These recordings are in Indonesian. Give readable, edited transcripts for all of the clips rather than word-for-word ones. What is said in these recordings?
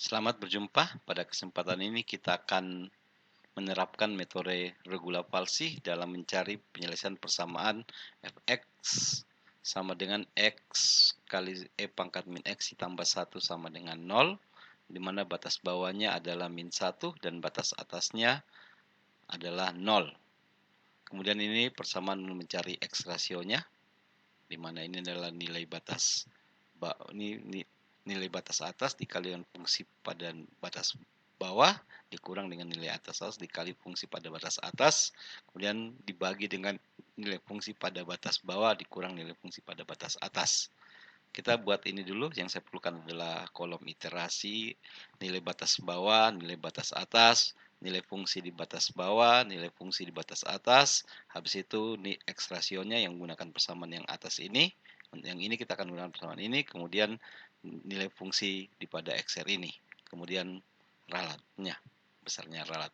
Selamat berjumpa. Pada kesempatan ini kita akan menerapkan metode regula palsi dalam mencari penyelesaian persamaan fx sama dengan x kali pangkat min x ditambah 1 sama dengan 0, di mana batas bawahnya adalah min 1 dan batas atasnya adalah 0. Kemudian ini persamaan mencari x rasionya, di mana ini adalah nilai batas nilai batas atas dikali dengan fungsi pada batas bawah dikurang dengan nilai atas dikali fungsi pada batas atas, kemudian dibagi dengan nilai fungsi pada batas bawah dikurang nilai fungsi pada batas atas. Kita buat ini dulu. Yang saya perlukan adalah kolom iterasi, nilai batas bawah, nilai batas atas, nilai fungsi di batas bawah, nilai fungsi di batas atas. Habis itu x rasionya yang menggunakan persamaan yang atas ini. Yang ini kita akan gunakan persamaan ini. Kemudian nilai fungsi di pada XR ini. Kemudian ralatnya, besarnya ralat.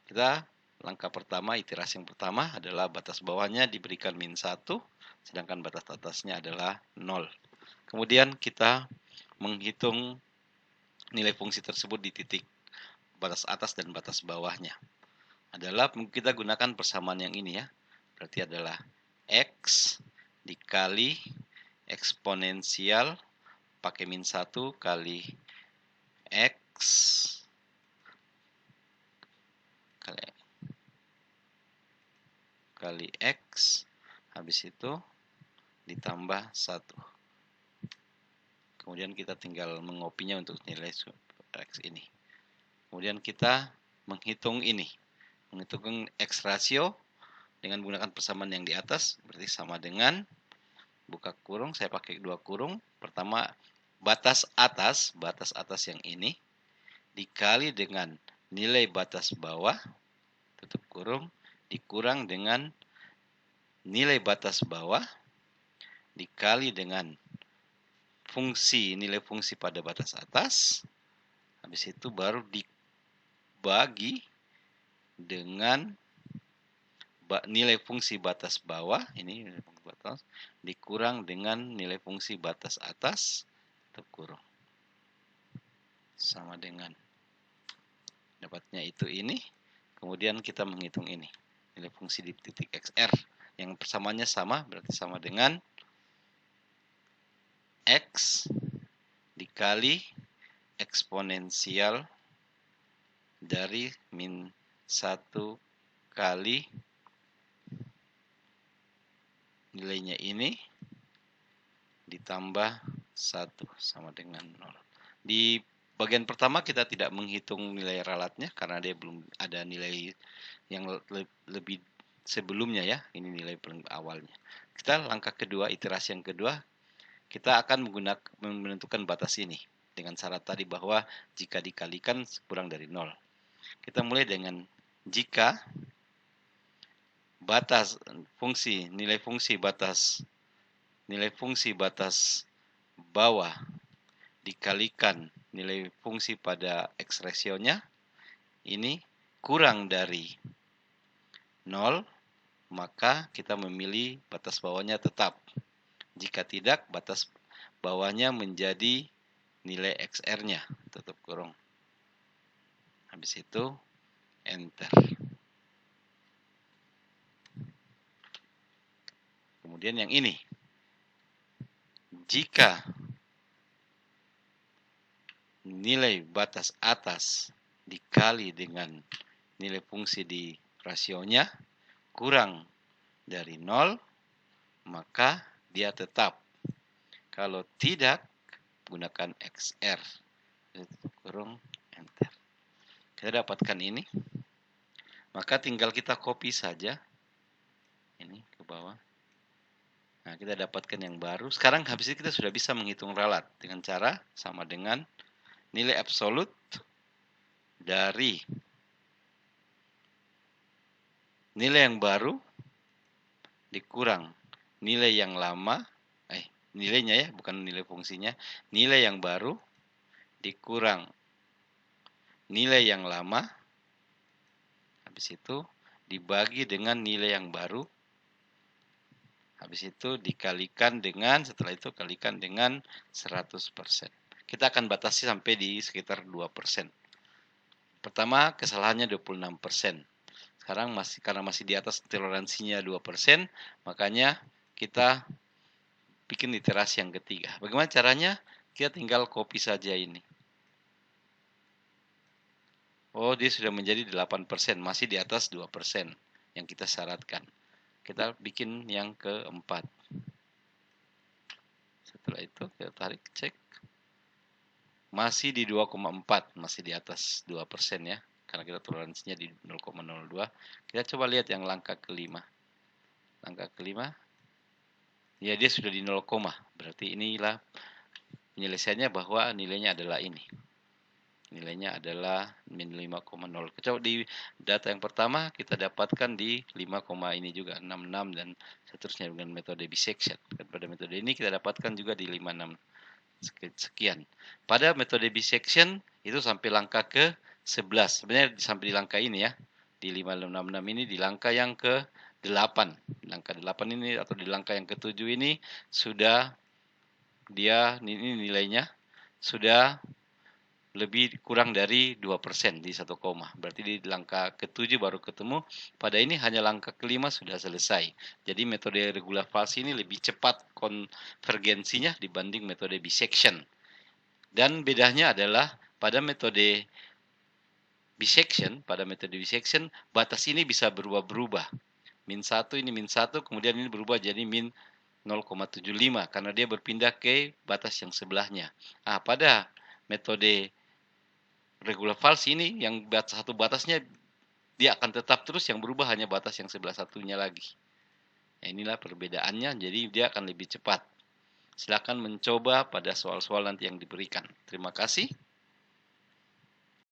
Kita langkah pertama, iterasi yang pertama adalah batas bawahnya diberikan min 1, sedangkan batas atasnya adalah 0. Kemudian kita menghitung nilai fungsi tersebut di titik batas atas dan batas bawahnya. Adalah kita gunakan persamaan yang ini ya. Berarti adalah x dikali eksponensial pakai min 1 kali x kali x, habis itu ditambah 1. Kemudian kita tinggal mengopinya untuk nilai x ini. Kemudian kita menghitung ini. Menghitung x rasio dengan menggunakan persamaan yang di atas. Berarti sama dengan, buka kurung, saya pakai 2 kurung. Pertama, batas atas yang ini, dikali dengan nilai batas bawah, tutup kurung, dikurang dengan nilai batas bawah, dikali dengan nilai fungsi pada batas atas, habis itu baru dibagi dengan nilai fungsi batas bawah, ini nilai fungsi batas, dikurang dengan nilai fungsi batas atas, tutup kurung. Sama dengan, dapatnya itu ini, kemudian kita menghitung ini, nilai fungsi di titik XR, yang persamaannya sama, berarti sama dengan X dikali eksponensial dari min 1 kali nilainya ini ditambah 1 sama dengan 0. Di bagian pertama kita tidak menghitung nilai ralatnya karena dia belum ada nilai yang lebih sebelumnya ya. Ini nilai awalnya. Kita langkah kedua, iterasi yang kedua, kita akan menentukan batas ini dengan syarat tadi bahwa jika dikalikan kurang dari 0. Kita mulai dengan jika nilai fungsi batas bawah dikalikan nilai fungsi pada x rasionya ini kurang dari 0, maka kita memilih batas bawahnya tetap. Jika tidak, batas bawahnya menjadi nilai XR-nya, tutup kurung. Habis itu enter. Kemudian yang ini, jika nilai batas atas dikali dengan nilai fungsi di rasionya kurang dari 0, maka dia tetap. Kalau tidak, gunakan XR. Tutup kurung, enter. Kita dapatkan ini. Maka tinggal kita copy saja. Ini ke bawah. Nah, kita dapatkan yang baru. Sekarang habis itu kita sudah bisa menghitung ralat dengan cara sama dengan nilai absolut dari nilai yang baru dikurang nilai yang lama, nilainya ya, bukan nilai fungsinya, nilai yang baru dikurang nilai yang lama, habis itu dibagi dengan nilai yang baru, habis itu dikalikan dengan, setelah itu kalikan dengan 100%. kita akan batasi sampai di sekitar 2%. Pertama, kesalahannya 26%. Sekarang karena masih di atas toleransinya 2%, makanya kita bikin iterasi yang ketiga. Bagaimana caranya? Kita tinggal copy saja ini. Oh, dia sudah menjadi 8%, masih di atas 2% yang kita syaratkan. Kita bikin yang keempat. Setelah itu kita tarik cek. Masih di 2,4, masih di atas 2% ya. Karena kita toleransinya di 0,02. Kita coba lihat yang langkah kelima. Langkah kelima, ya dia sudah di 0, berarti inilah penyelesaiannya bahwa nilainya adalah ini. Nilainya adalah min 5,0. Coba di data yang pertama kita dapatkan di 5, ini juga 66 dan seterusnya dengan metode bisection. Dan pada metode ini kita dapatkan juga di 56 sekian. Pada metode bisection itu sampai langkah ke 11. Sebenarnya sampai di langkah ini ya. Di 566 ini di langkah yang ke 8. Langkah 8 ini atau di langkah yang ke-7 ini sudah ini nilainya sudah lebih kurang dari 2% di 1, berarti di langkah ke-7 baru ketemu. Pada ini hanya langkah kelima sudah selesai. Jadi metode regular falsi ini lebih cepat konvergensinya dibanding metode bisection. Dan bedanya adalah pada metode bisection, batas ini bisa berubah-berubah. Min 1 ini min 1, kemudian ini berubah jadi min 0,75 karena dia berpindah ke batas yang sebelahnya. Pada metode regular falsi ini yang satu batasnya dia akan tetap terus, yang berubah hanya batas yang sebelah satunya lagi. Nah, inilah perbedaannya, jadi dia akan lebih cepat. Silakan mencoba pada soal-soal nanti yang diberikan. Terima kasih.